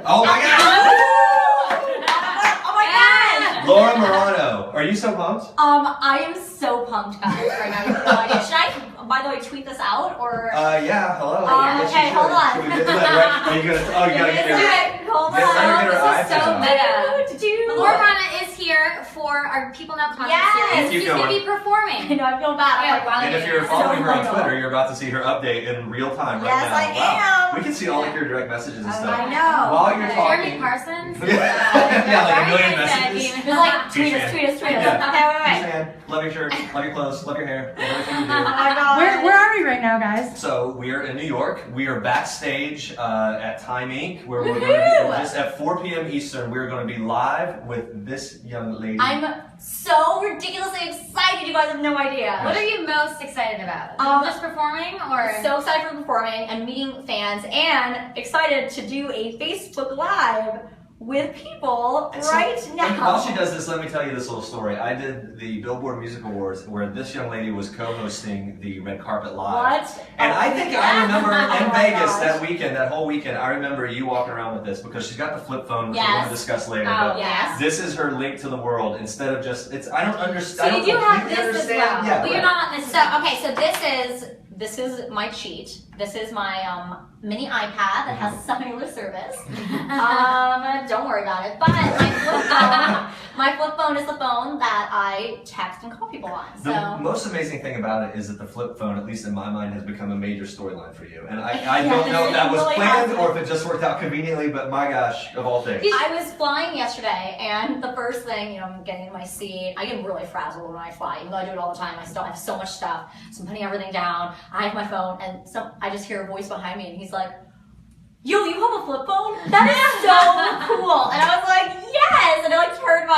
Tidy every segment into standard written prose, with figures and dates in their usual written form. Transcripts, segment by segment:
Oh my god! Oh my god! Laura Marano, are you so pumped? I am so pumped, guys, right now. You have no idea. Should I, by the way, tweet this out or? Yeah. Hello. Yes, okay, you should. hold on. Should we get to that, right? Are you gonna? Oh, you gotta get there. Hold Get her This is so iPad meta. Laura Marano is here for our People Now concert series. Keep She's going to be I performing. know, I feel bad. I'm like, wow, And if you're following her on Twitter, you're about to see her update in real time right Yes, now. I am. We can see all of your direct messages and stuff. I know. While you're talking. Jeremy Parsons. Yeah, like a million messages. It's like, tweet us. Yeah. Okay, wait. Man, love your shirt, love your clothes, love your hair, love everything you do. Oh my god. Where are we right now, guys? So we are in New York. We are backstage at Time Inc. Where we're going to be just at 4 p.m. Eastern. We're going to be live with this young lady. I'm so ridiculously excited. You guys have no idea. What are you most excited about? Just performing or? So excited for performing and meeting fans, and excited to do a Facebook Live with people right now. And while she does this, let me tell you this little story. I did the Billboard Music Awards where this young lady was co-hosting the Red Carpet Live. What? And I think I remember in Oh my Vegas gosh. that weekend, that whole weekend, I remember you walking around with this because she's got the flip phone, which we're going to discuss later. Oh, but yes. this is her link to the world instead of just, I don't understand. So I you don't do have completely this as understand. well. Yeah, But you're right. not on this. So okay, so this is my cheat. This is my mini iPad that has cellular service. Don't worry about it. But my flip phone is the phone that I text and call people on. So The most amazing thing about it is that the flip phone, at least in my mind, has become a major storyline for you. And I don't know if that was really planned has. or if it just worked out conveniently, but my gosh, of all things. I was flying yesterday, and the first thing, I'm getting in my seat. I get really frazzled when I fly, even though I do it all the time. I still have so much stuff, so I'm putting everything down. I have my phone, and I just hear a voice behind me, and he's like, "Yo, you have a flip phone? That is so cool!" And I was like, "Yes!" And I turned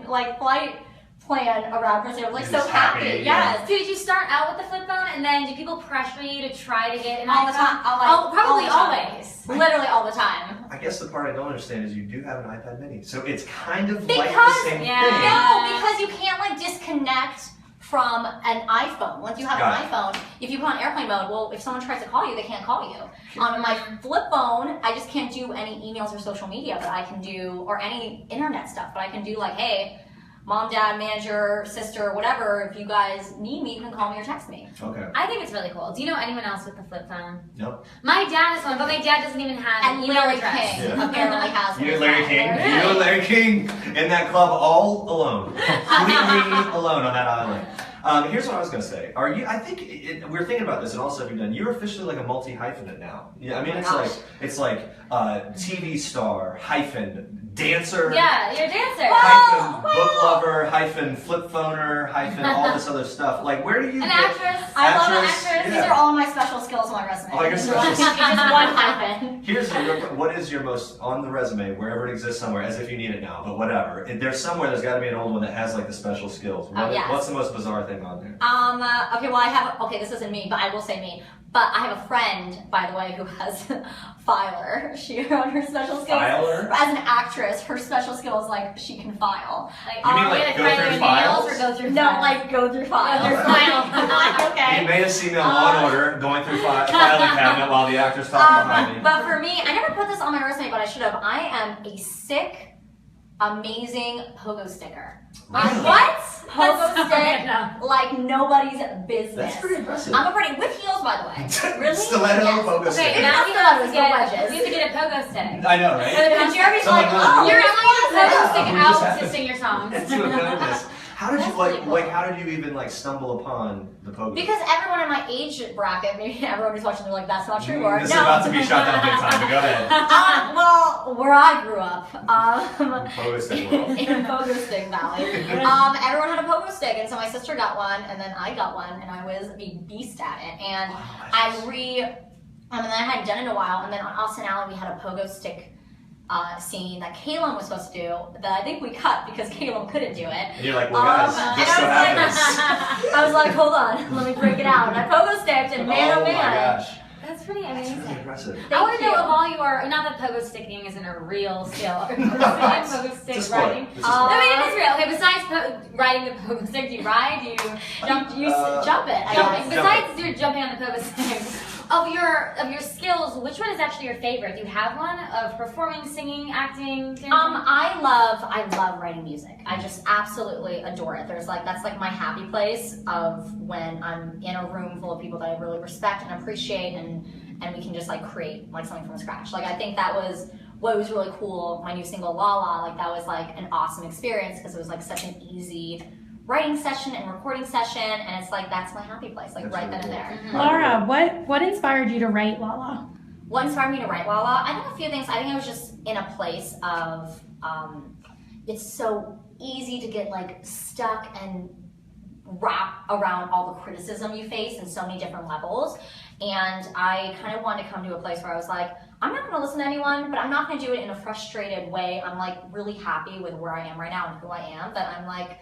my flight plan around because I was You're so just happy. happy, Yes. So did you start out with the flip phone, and then do people pressure you to try to get an All the iPhone? time. Probably all the time. always. Literally all the time. I guess the part I don't understand is you do have an iPad mini, so it's kind of like the Because- same yeah. thing. No, because you can't disconnect from an iPhone. Once you have Got an iPhone, if you put on airplane mode, well, if someone tries to call you, they can't call you. On my flip phone, I just can't do any emails or social media, but I can do, or any internet stuff, but I can do hey, mom, dad, manager, sister, whatever, if you guys need me, you can call me or text me. Okay. I think it's really cool. Do you know anyone else with the flip phone? Nope. My dad has one, but my dad doesn't even have And an email Larry address. King Yeah. apparently has You one and as Larry well. King. Larry You and Larry King in that club all alone. Completely alone on that island. Here's what I was going to say. Are you? I think we're thinking about this and all the stuff you've done. You're officially like a multi-hyphenate now. Yeah, I mean it's like TV star hyphen dancer. Yeah, you're a dancer. Hyphen Whoa! book lover, hyphen flip phoner, hyphen all this other stuff. Like, where do you An get actress. I love an Actress, actress. yeah. These are all my special skills on my resume. All your It's special just skills. one hyphen. Here's what is your most on the resume, wherever it exists somewhere, as if you need it now, but whatever. There's somewhere there's got to be an old one that has like the special skills. Yes. What's the most bizarre thing on there? Okay, well this isn't me, but I will say me. But I have a friend, by the way, who has Filer. She on her special skills. Filer? As an actress, her special skill is she can file. You mean like go through files? Or go through No, files? go through files. Go through files. Okay. You may have seen me on Law and Order going through filing cabinet while the actors talk behind me. But for me, I never put this on my resume, but I should have. I am a sick, amazing pogo sticker. Really? What? Pogo That's so stick random. like nobody's business. That's pretty impressive. I'm a pretty with heels, by the way. Really? Stiletto Yes. pogo Okay, stick. now we It's have not to the wedges. get. We have to get a pogo stick. I know, right? And Jeremy's Someone like, knows. oh, You're you're allowed to pogo stick we just out have to to- sing your songs. Let's do a goodness. How did you That's really cool. how did you even stumble upon the pogo? Because everyone in my age bracket, maybe everyone who's watching, they're like, that's not true. Or This no. is about to be shot down big time, but go ahead. Well, where I grew up, Pogo stick world. in Pogo Stick Valley, everyone had a pogo stick, and so my sister got one, and then I got one, and I was a beast at it. And and then I hadn't done it in a while, and then on Austin Alley we had a pogo stick scene that Caleb was supposed to do that I think we cut because Caleb couldn't do it. And you're like, well, guys, And this so happens. I was like, hold on, let me break it out. And I pogo sticked, and man, Oh oh my man. gosh. That's pretty That's amazing. really impressive. I want to know you. if all you are, not that pogo sticking isn't a real skill, or pogo It's a stick sport. riding. It's a sport. I mean, it is real. Okay, besides riding the pogo stick, do you ride? Do you jump? You jump it. I Jump think. it. Besides you're jumping on the pogo stick, Of your skills, which one is actually your favorite? Do you have one of performing, singing, acting, dancing? I love writing music. I just absolutely adore it. That's like my happy place of when I'm in a room full of people that I really respect and appreciate, and we can just like create like something from scratch. Like I think that was what was really cool. My new single La La, like that was like an awesome experience because it was like such an easy writing session and recording session, and it's like that's my happy place, like right then and there. Laura, what inspired you to write La La? What inspired me to write La La? I think a few things. I think I was just in a place of it's so easy to get like stuck and wrap around all the criticism you face in so many different levels, and I kind of wanted to come to a place where I was like, I'm not going to listen to anyone, but I'm not going to do it in a frustrated way. I'm like really happy with where I am right now and who I am, but I'm like,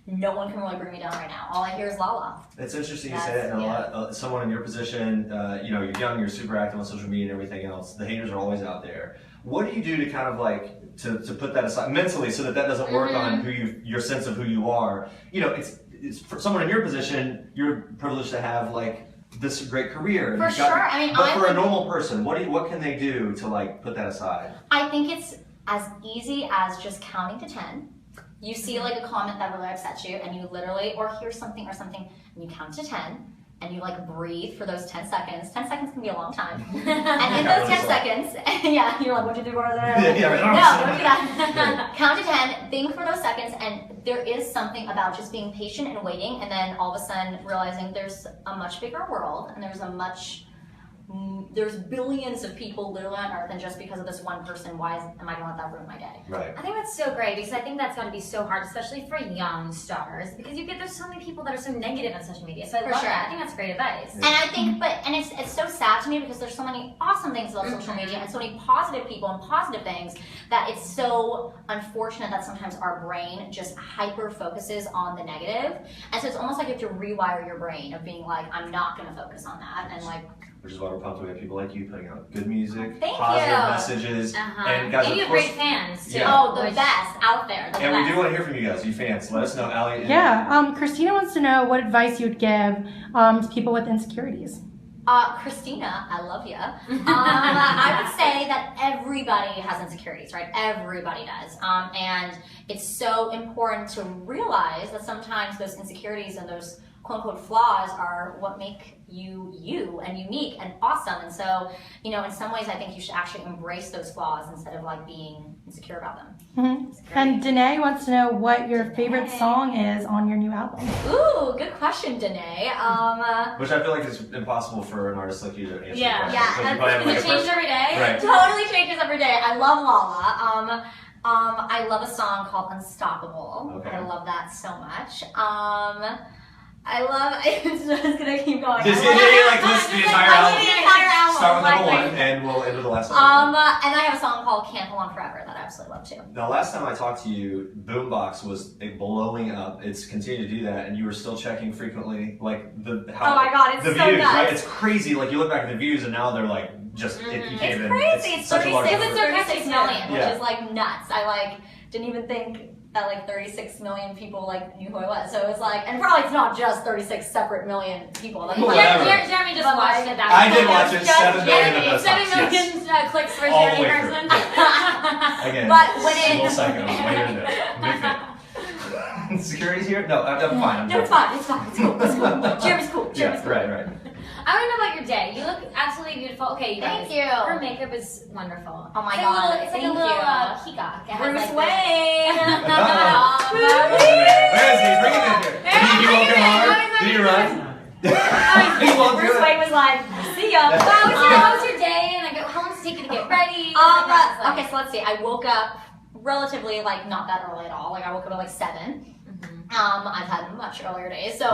no one can really bring me down right now. All I hear is La La. It's interesting you say that, and a lot, someone in your position, you're young, you're super active on social media and everything else. The haters are always out there. What do you do to kind of like to put that aside mentally so that doesn't work on your sense of who you are? It's for someone in your position, you're privileged to have like this great career. For sure. I mean, but for a normal person, what can they do to like put that aside? I think it's as easy as just counting to 10. You see like a comment that really upsets you, and you literally, or hear something, and you count to 10, and you like breathe for those 10 seconds. 10 seconds can be a long time. And in those 10 seconds, yeah, you're like, 1, 2, 3, 4, no, don't do that. Count to 10, think for those seconds, and there is something about just being patient and waiting, and then all of a sudden realizing there's a much bigger world, and there's billions of people literally on Earth, and just because of this one person, am I gonna let that ruin my day? Right. I think that's so great because I think that's going to be so hard, especially for young stars, because there's so many people that are so negative on social media. So I love that. I think that's great advice. And I think, it's so sad to me because there's so many awesome things about social media and so many positive people and positive things that it's so unfortunate that sometimes our brain just hyper focuses on the negative. And so it's almost like you have to rewire your brain of being like, I'm not gonna focus on that, and like. Which is why we're pumped. We have people like you putting out good music, Thank positive you. messages, and guys, and you of have course, great fans too. Yeah. Oh, the best out there. And we do want to hear from you guys, you fans. Let us know, Allie. Yeah, Christina wants to know what advice you would give to people with insecurities. Christina, I love you. I would say that everybody has insecurities, right? Everybody does. And it's so important to realize that sometimes those insecurities and those quote-unquote flaws are what make you and unique and awesome. And so, in some ways I think you should actually embrace those flaws instead of like being insecure about them. Mm-hmm. And Danae wants to know what your favorite song is on your new album. Ooh, good question, Danae. Which I feel like is impossible for an artist like you to answer. Yeah. It changes every day. Right. Totally changes every day. I love Lala. I love a song called Unstoppable. Okay. I love that so much. It's just gonna keep going. Just list the entire album. Start with number 1 and we'll end with the last one. And I have a song called Can't Hold On Forever that I absolutely love too. Now, last time I talked to you, Boombox was blowing up. It's continued to do that, and you were still checking frequently, like Oh my god, it's the so views, nuts. right? It's crazy. Like you look back at the views, and now they're like just it became It's crazy. It's such a large 36 number. million, which Yeah. is like nuts. I didn't even think that 36 million people knew who I was. So it was and probably it's not just 36 separate million people. Whatever. Jeremy just watched it. I did watch it. 7 million of those. 7 million clicks for All the Jeremy way person. Again, But when little psycho. Later in the Security's here? No, I'm fine. No, it's fine. It's cool. Jeremy's cool. Yeah, right. I want to know about your day. You look absolutely beautiful. Okay, you guys. Thank you. Her makeup is wonderful. Oh my It's god. It's like a Thank little you. peacock. It has Bruce like Wayne. Where is he? Bring him in here. Did you walk him hard? Did you run? He won't do Bruce it. Wayne was like, see ya. How was your day? And how long does it take you to get ready? Okay, so let's see. I woke up relatively not that early at all. I woke up at 7. I've had much earlier days. So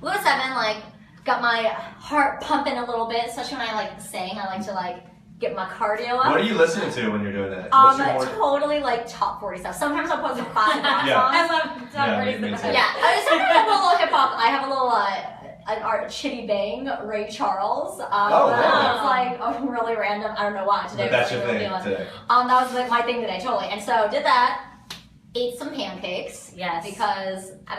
woke at 7, got my heart pumping a little bit, especially when I sing. I like to get my cardio up. What are you listening to when you're doing that? What's your more... Totally top 40 stuff. Sometimes I'll post classic rock Yeah. songs. I love top 40 me too. stuff. Yeah, sometimes I have a little hip hop. I have a little an art Chitty Bang, Ray Charles. wow. It's really random. I don't know why today. But that's was your really thing feeling. today. That was my thing today, totally. And so did that. ate some pancakes. Yes. Because, I'm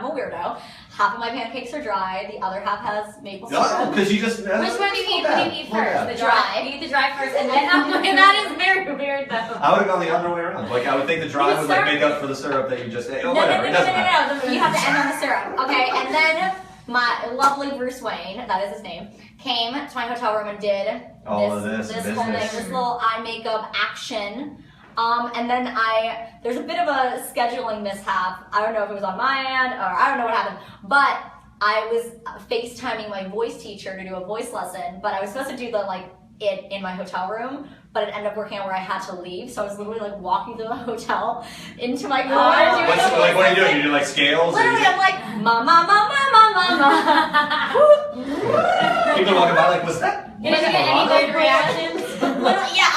a weirdo. Half of my pancakes are dry, the other half has maple No, syrup. because you just. Which one do you eat? What do you eat first? The Dry. You eat the dry first, and then that is very weird though. I would have gone the other way around. Like, I would think the dry would like make up for the syrup that you just ate. Oh, whatever. It doesn't matter. No. You have to end on the syrup. Okay, and then my lovely Bruce Wayne, that is his name, came to my hotel room and did All of this whole thing, business. this little eye makeup action. And then there's a bit of a scheduling mishap. I don't know if it was on my end or I don't know what happened, but I was FaceTiming my voice teacher to do a voice lesson, but I was supposed to do it in my hotel room, but it ended up working out where I had to leave. So I was literally like walking through the hotel into my car. What are you doing? You do like scales? Literally, I'm like, mama. People are walking by like, what's that? Did you get any good reactions? Literally, yeah,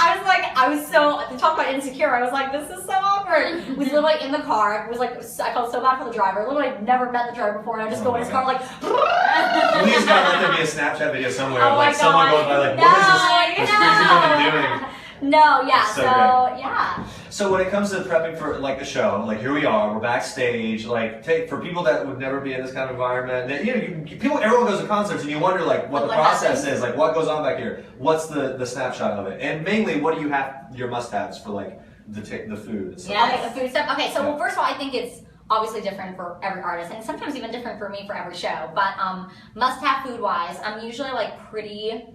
I was so, to talk about insecure, I was like, this is so awkward. We was literally in the car. It was like, I felt so bad for the driver. Literally, I'd never met the driver before, and I just go in his car like, Please God, let there be a Snapchat video somewhere of Oh like my someone God. going by like, what is this crazy woman doing? No, yeah, So yeah. So when it comes to prepping for like the show, like here we are, we're backstage. Like for people that would never be in this kind of environment, everyone goes to concerts and you wonder like what the process is, like what goes on back here. What's the snapshot of it, and mainly what do you have your must-haves for like the food? And stuff? Yeah, okay, the food stuff. Okay, so well, first of all, I think it's obviously different for every artist, and sometimes even different for me for every show. But must-have food-wise, I'm usually like pretty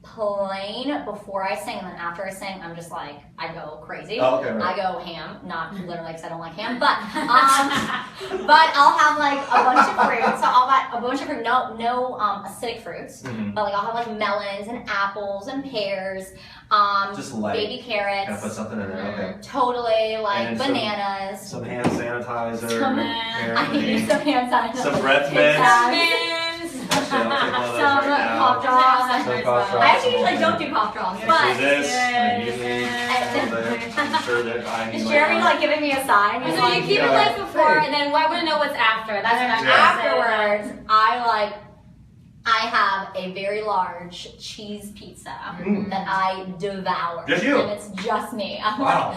plain before I sing, and then after I sing, I'm just like, I go crazy. Oh, okay, right. I go ham, not literally because I don't like ham, but I'll have like a bunch of fruit. So I'll have a bunch of fruit, no acidic fruits, but like I'll have like melons and apples and pears, just light. baby carrots. Kind of put something in there, okay. Totally, like And bananas. Some hand sanitizer. I need some hand sanitizer. Some breath mints. Actually, I'll take one of those Some right now. cough drops. Some cough drops. I actually usually don't do cough drops, Do but this. I usually, I'm sure that I need is my Jeremy phone. like giving me a sign? He's So like, you keep it like before, and then I want to know what's after. That's what I'm afterwards, I have a very large cheese pizza that I devour. Just you? And it's just me. I'm Wow.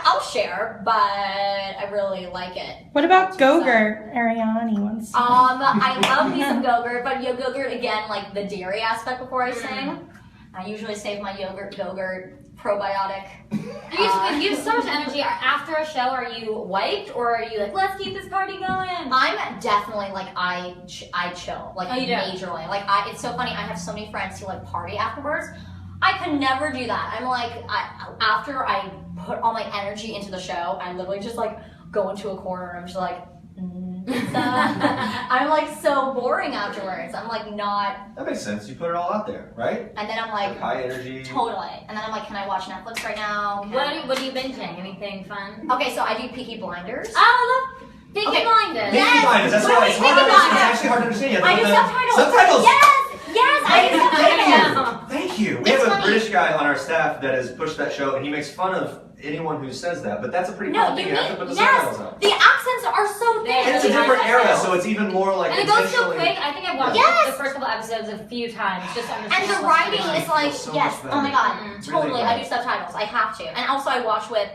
I'll share, but I really like it. What about Go-Gurt? Ariane wants. I love me some Go-Gurt, but Go-Gurt again, like the dairy aspect before I sing. I usually save my Go-Gurt probiotic. You have so much energy. After a show, are you wiped, or are you like, let's keep this party going? I'm definitely like I chill like majorly. Like it's so funny. I have so many friends who like party afterwards. I could never do that. I'm like after I put all my energy into the show, I literally just like go into a corner and I'm just like. I'm like so boring afterwards. I'm like not. That makes sense. You put it all out there, right? And then I'm like high energy. Totally. And then I'm like, can I watch Netflix right now? What are you binging? Anything fun? Okay, so I do Peaky Blinders. Oh, I love Peaky Blinders. Peaky Blinders. That's why it's hard to understand. It's actually hard to understand. You have I to do put subtitles. Subtitles. Yes, I do subtitles. Thank you. We have a British guy on our staff that has pushed that show, and he makes fun of anyone who says that, but that's a pretty common thing. You have to put the subtitles on. The accents are so thick. And it's a different era, so it's even more like. And it goes so quick. I think I've watched the first couple episodes a few times just to understand. And the writing is like, so yes, oh my god, totally. Really I do subtitles. I have to. And also I watch with.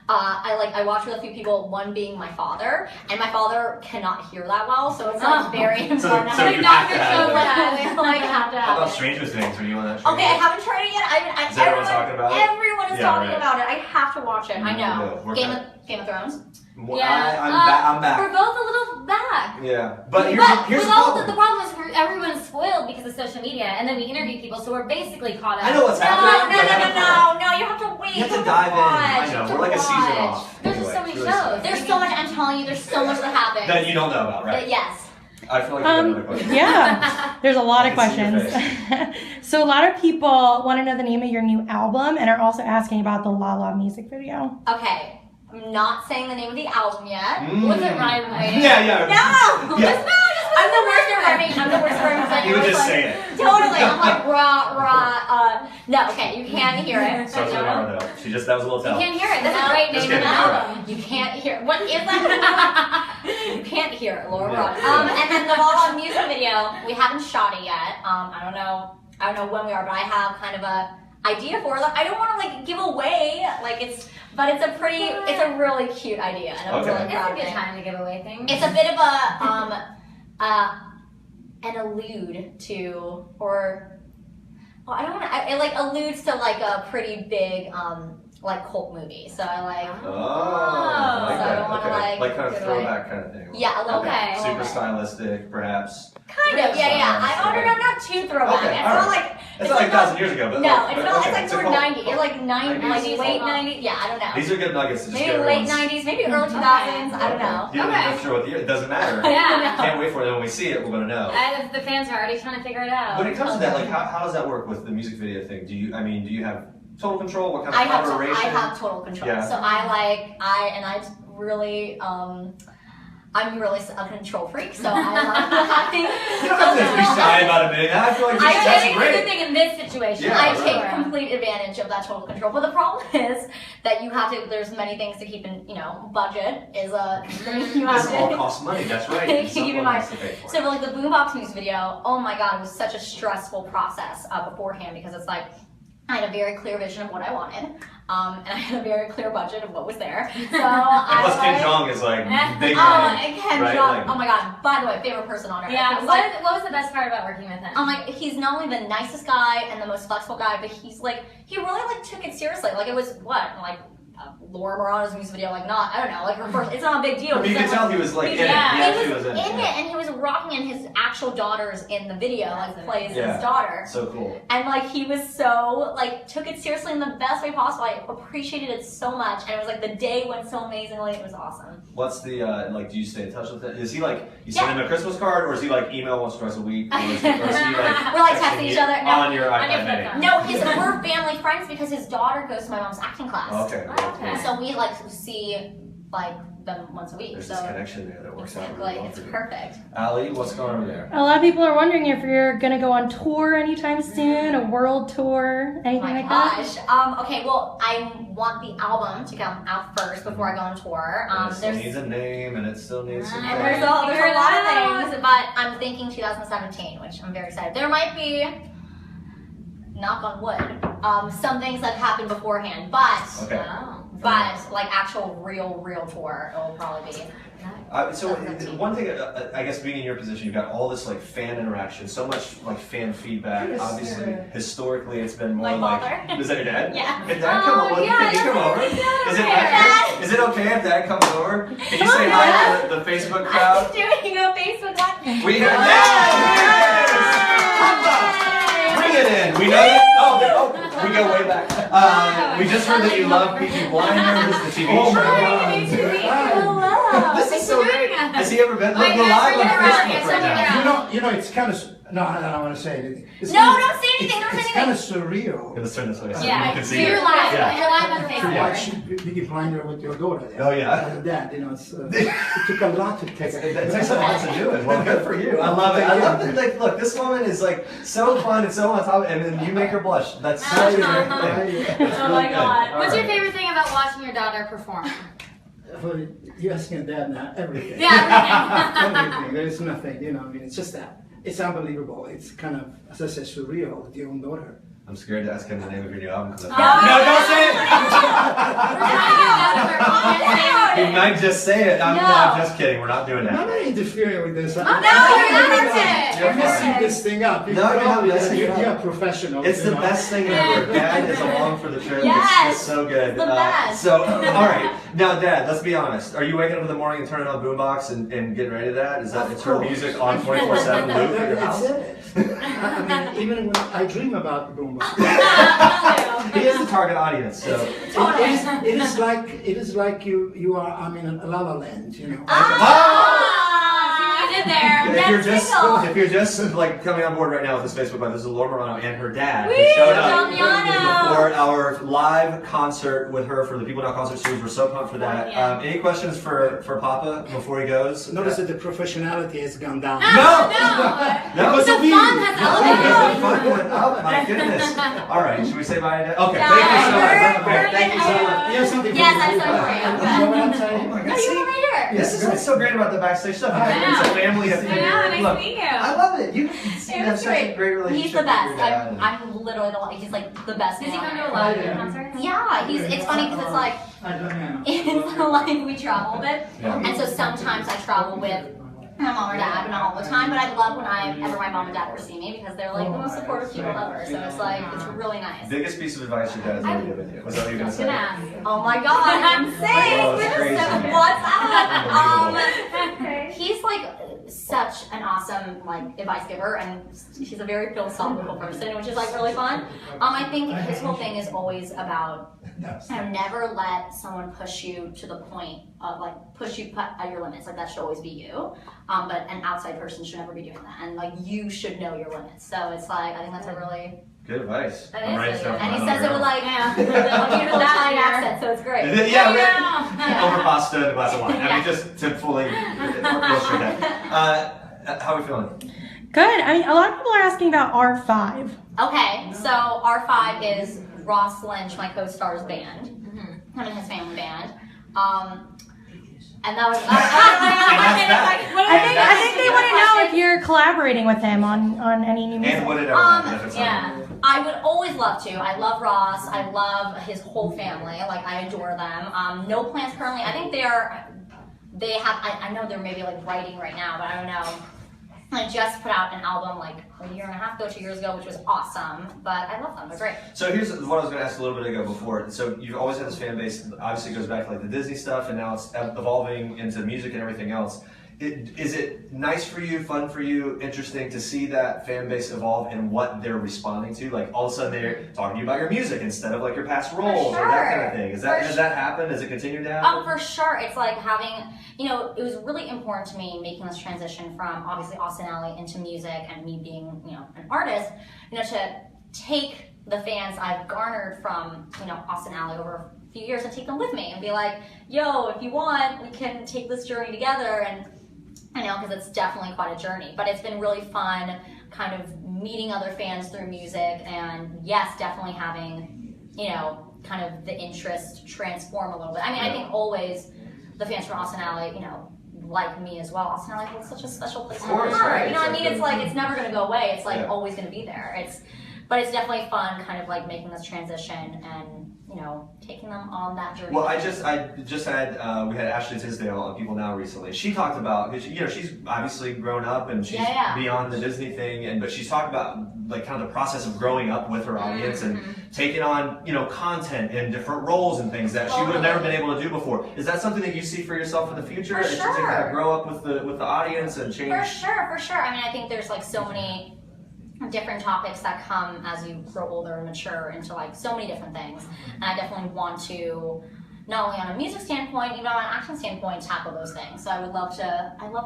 I watch with a few people, one being my father, and my father cannot hear that well, so it's like very important. So you have to have it. I have to How have about it. Stranger Things? Were you on that show? Okay, I haven't tried it yet. Is everyone talking about it? Everyone is Yeah, talking right. about it. I have to watch it. I know. We're Game of Thrones. I'm back. We're both a little back. Yeah, but here's the the problem. problem is everyone's spoiled because of social media, and then we interview people, so we're basically caught up. I know what's happening. No, you have to wait. You have to dive in. I know. We're like a season off. There's just so many Anyway, shows. There's so much. I'm telling you, there's so much that happens. that you don't know about, right? But yes. I feel like you have another question. Yeah, there's a lot of I can see questions. So a lot of people want to know the name of your new album and are also asking about the La La music video. Okay. I'm not saying the name of the album yet. What's it rhyme with? Yeah. No! Yeah. I'm the worst at rhyming. I'm the worst at rhyming. You would just say it. Totally. I'm like, rah. No, okay, you can't hear it. Starts with R though. That was a little tell. You can't hear it. That's a great Just name of the kidding. album. You can't hear it. What is that? You can't hear it, Laura Marano. And then the La La music video, we haven't shot it yet. I don't know when we are, but I have kind of a idea for it. Like, I don't want to like give away Like it's a really cute idea, and I'm Okay. really It's proud a of good it. time to give away things. It's a bit of an allude to, or well, I don't want to. It like alludes to like a pretty big like cult movie. So I like. Oh, I like So I that. don't wanna, Okay. like, kind of give it away. throwback kind of thing. Yeah, a little Okay. bit. a little Super bit. stylistic, perhaps. Kind of, yeah. I Okay. not too throwback. Okay, It's all not right. like. It's not like 1,000 years ago, but No, like, it's but not. okay, It's like it's a we're cult. 90. You're like 90s, 90s. late 90s. Yeah, I don't know. These are good nuggets to just Maybe get late everyone's- 90s, maybe early 2000s. I don't know. You don't Okay. even sure what the year. It doesn't matter. Yeah. Can't wait for it. When we see it, we're gonna know. The fans are already trying to figure it out. When it comes to that, like, how does that work with the music video thing? Do you have total control? What kind of I collaboration? have total control. Yeah. So I really I'm really a control freak. So I love having. You don't have to be shy about admitting that. I feel like I that's think it's a great. good thing in this situation. Yeah, I right. take complete advantage of that total control. But the problem is that you have to. There's many things to keep in. Budget is a thing you have This all to. costs money. That's right. Keep in Someone mind. has to pay for it. So like the Boombox music video, oh my god, it was such a stressful process beforehand because it's like I had a very clear vision of what I wanted, and I had a very clear budget of what was there. So And plus, Ken Jeong is like big money. and Ken right? Jeong, Like- oh my god, by the way, favorite person on earth. Yeah. It was like, What was the best part about working with him? I'm like, he's not only the nicest guy and the most flexible guy, but he's like, he really like took it seriously. Like it was what, like Laura Marano's music video, like not, I don't know, like her first, it's not a big deal. But you He's can like- tell he was like in it. Yeah. He He actually was in it, and he was rocking, and his actual daughter's in the video, like plays Yeah. his daughter. So cool. And like he was so like took it seriously in the best way possible. I appreciated it so much, and it was like the day went so amazingly. It was awesome. What's the like? Do you stay in touch with it? Is he like you send him a Christmas card, or is he like email once or twice a week, or is he like We're like texting each other. No, on your On iPad your flip Mini? phone. no, we're family friends because his daughter goes to my mom's acting class. Okay. Oh, okay. And so we like see like them once a week. There's so this connection there that works out really like well it's for you. perfect. Ali, what's going on over there? A lot of people are wondering if you're gonna go on tour anytime soon, a world tour, anything Oh my like that. gosh. Okay, well, I want the album to come out first before I go on tour. And it still There's needs a name, and it still needs some. and things. there's a Figure it lot out. of things, but I'm thinking 2017, which I'm very excited. There might be, knock on wood, some things that happened beforehand, but Okay. but like actual real tour, it will probably be. So one thing, I guess, being in your position, you've got all this like fan interaction, so much like fan feedback. Yes, Obviously, sir. historically, it's been more Like like. father? Is that your dad? Yeah. Can Dad come over? yeah, Can he come that's over? his dad Is it over there. is it okay if Dad comes over? Can you say hi to the Facebook crowd? I'm doing a Facebook Live. We have yes! Bring it in. We know that. We go way back. We just heard that you love Peaky Blinders, the TV Oh my show. God. Hello. This is so great. Has he ever been? Look, Wait, we're guys, live on bring it around. Facebook Yes, right bring it now. around. You know, it's kind of. No, I don't want to say it. It's No, kinda- don't say anything, don't say It's kind of anything. surreal Okay, let's turn this way so Yeah, you can so see you're it. live. Yeah. You're live on to Facebook. watch Biggie Blinder with your daughter. Oh, yeah? As a dad, you know, it took a lot to take it. It takes a lot to do it. Well, good for you. I love it. I love that. Like, look, this woman is like so fun and so on top, and then you make her blush. That's such a great thing. That's Oh my really good. God. All What's your right. favorite thing about watching your daughter perform? You're asking dad now, everything. Yeah, Everything. There is nothing, you know, I mean, it's just that. It's unbelievable. It's kind of, as I said, surreal with your own daughter. I'm scared to ask him the name of your new album. No, Don't say No, it! He might just say it. I'm No. just kidding. We're not doing I'm that. not interfering with this. no, you're not. You're messing this thing up. No, you're not messing it You're up. a professional. It's you the know. best thing ever. Dad is along for the trip. Yes, It's so good. the best. So, all right. Now, Dad, let's be honest. Are you waking up in the morning and turning on Boombox and getting ready to that? Is that Of it's her course. music on 24/7 loop at your house? That's it. I mean, even when I dream about Boombox. He is the target audience, so. It is like you are. I mean, a La La Land, you know. You did there. If you're just like coming on board right now with this Facebook Live, this is Laura Marano and her dad who Woo, showed up Damiano. for our live concert with her for the People Now concert series. We're so pumped for that. Yeah. Any questions for Papa before he goes? Notice that the professionality has gone down. No! No, the fun has elevated. The fun went up, my goodness. All right, should we say bye? Dad? Okay, Yeah, thank you so much. we're Thank you so much. You have something Yes, for I me? have something for you. You know what I'm saying? Oh my No, God, you see? were right here. here. This is what's so great about the Backstage stuff. It's a family affair. Nice Look, to meet you. I love it. You have such a great relationship. He's the with best. your dad. I'm literally he's like the best. Does he man come to ever. a lot of your concerts? Yeah, it's funny because it's like it's like we travel a bit, Yeah. and so sometimes I travel with my mom or dad, but not all the time. But I love whenever my mom and dad ever see me because they're like the most supportive people ever. So it's like it's really nice. Biggest piece of advice your dad's ever given you. Was that what you were gonna say? Oh my God, I'm saying Oh, that's crazy. what's up? Unbelievable. He's like such an awesome like advice giver, and he's a very philosophical person, which is like really fun. I think his whole thing is always about never let someone push you to the point of like push you at your limits. Like that should always be you. But an outside person should never be doing that, and like you should know your limits. So it's like I think that's a really Good advice. That I'm is writing really stuff good. and he down says it with right like Yeah. a beautiful Italian accent, so it's great. Yeah, Yeah. over pasta and a glass of wine. I mean, just to fully illustrate that. How are we feeling? Good. I mean, a lot of people are asking about R5. Okay, so R5 is Ross Lynch, my co-star's band. Him and his family band. And that was. I think they want to know if you're collaborating with him on any new music. And would it ever happen if it's yeah. I would always love to. I love Ross. I love his whole family. Like I adore them. No plans currently. I think they have. I know they're maybe like writing right now, but I don't know. I just put out an album like a year and a half ago, 2 years ago, which was awesome. But I love them. They're great. So here's what I was going to ask a little bit ago before. So you've always had this fan base. Obviously, it goes back to like the Disney stuff, and now it's evolving into music and everything else. Is it nice for you, fun for you, interesting to see that fan base evolve and what they're responding to? Like all of a sudden they're talking to you about your music instead of like your past roles or that kind of thing. Has that happened? Does it continue to happen? For sure. It's like having, it was really important to me making this transition from obviously Austin Alley into music and me being, an artist, to take the fans I've garnered from, Austin Alley over a few years and take them with me and be like, yo, if you want, we can take this journey together. And because it's definitely quite a journey, but it's been really fun kind of meeting other fans through music, and yes, definitely having, kind of the interest transform a little bit. I mean, I think always the fans from Austin Alley, like me as well. Austin Alley holds such a special place in my heart. Right, You know what I mean? exactly. It's like, it's never going to go away. It's like Yeah. always going to be there. But it's definitely fun kind of like making this transition and, taking them on that journey. Well, I just had we had Ashley Tisdale on People Now recently. She talked about, because she's obviously grown up and she's beyond the Disney thing, but she's talked about like kind of the process of growing up with her audience and taking on content and different roles and things that she would have never been able to do before. Is that something that you see for yourself in the future? For Is to kind sure. of grow up with the audience and change? For sure. I mean, I think there's like so many different topics that come as you grow older and mature into like so many different things, and I definitely want to, not only on a music standpoint, even on an action standpoint, tackle those things. So I love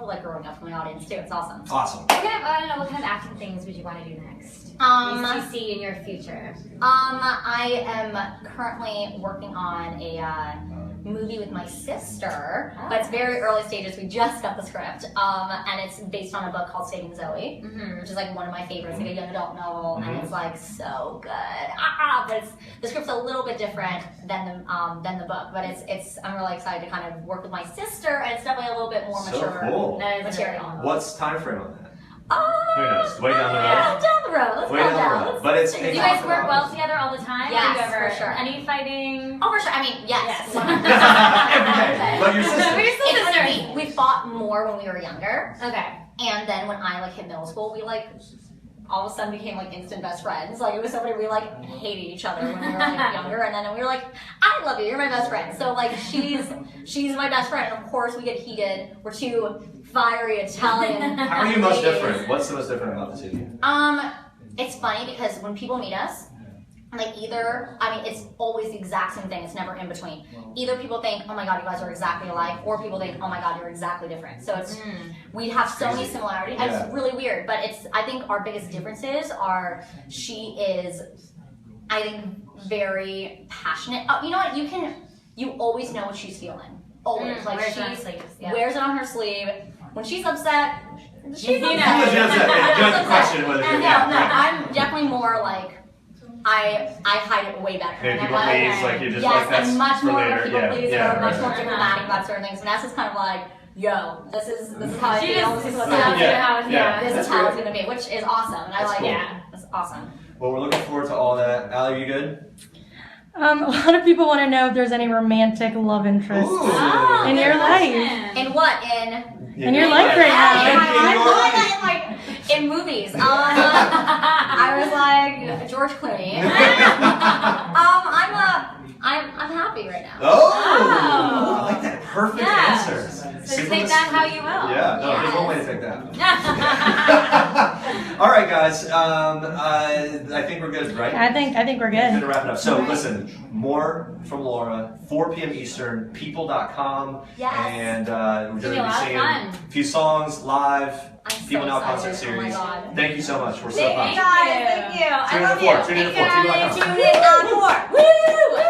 like growing up with my audience too. It's awesome. Awesome. I don't know, what kind of acting things would you want to do next? Do you see in your future? I am currently working on a movie with my sister, but it's very early stages. We just got the script, and it's based on a book called Saving Zoe, which is like one of my favorites, like a young adult novel, and it's like so good. But the script's a little bit different than the book, but I'm really excited to kind of work with my sister, and it's definitely a little bit more So mature cool. material. What's time frame on that? Who knows? Way down the road. Yeah, down the road. Let's Way go down the down. road. Let's But it's- Do figure you it out. guys work well together all the time? Yes, Have you ever for sure. any fighting? Oh, for sure. I mean, yes. Every day. But your sister. We're still It's funny, sisters. we fought more when we were younger, Okay. and then when I hit middle school, we all of a sudden became instant best friends. Like it was somebody we hated each other when we were younger, and then we were like, I love you, you're my best friend. So she's my best friend, and of course we get heated. We're two fiery Italian. How are you most ladies. different? What's the most different about the two of you? It's funny because when people meet us, it's always the exact same thing. It's never in between. Either people think, oh my God, you guys are exactly alike, or people think, oh my God, you're exactly different. So we have so many similarities. And Yeah. it's really weird, but I think our biggest differences are she is, I think, very passionate. You know what? You always know what she's feeling. Always. Wears she it on her sleeves, yeah. wears it on her sleeve. When she's upset, she's upset. You don't have to question whether you're No, I'm definitely more I hide it way better. Maybe And people I'm please, like you just yes, like that's I'm much for more later. people Yeah, pleaser, yeah, much right, more right. diplomatic about certain things. Vanessa's kind of like, yo, this is how I She feel. just This is what's tells you happening. how it's Yeah. going. This That's is how great. it's gonna be, which is awesome. And I That's like cool. yeah, that's awesome. Well, we're looking forward to all that. Allie, you good? A lot of people want to know if there's any romantic love interests Ooh. in your life. In what? In your life right now. I thought that in like in movies. I was like George Clooney. I'm happy right now. Oh, I like that. Perfect Yeah. answer. So Super take that how you will. Yeah, no, there's Yes. one way to take that. All right, guys. I think we're good, right? I think we're Good good. to wrap it up. So listen, more from Laura, 4 p.m. Eastern, people.com. Yes. And we're gonna going be to a be lot of singing fun. a few songs live, I'm so People Now excited. concert series. Oh my God. Thank you so much. We're so Thank pumped. you. Guys, thank you. I Tune in love at 4. you. Tune in at Thank 4. you. People.com. Tune in at 4. Woo!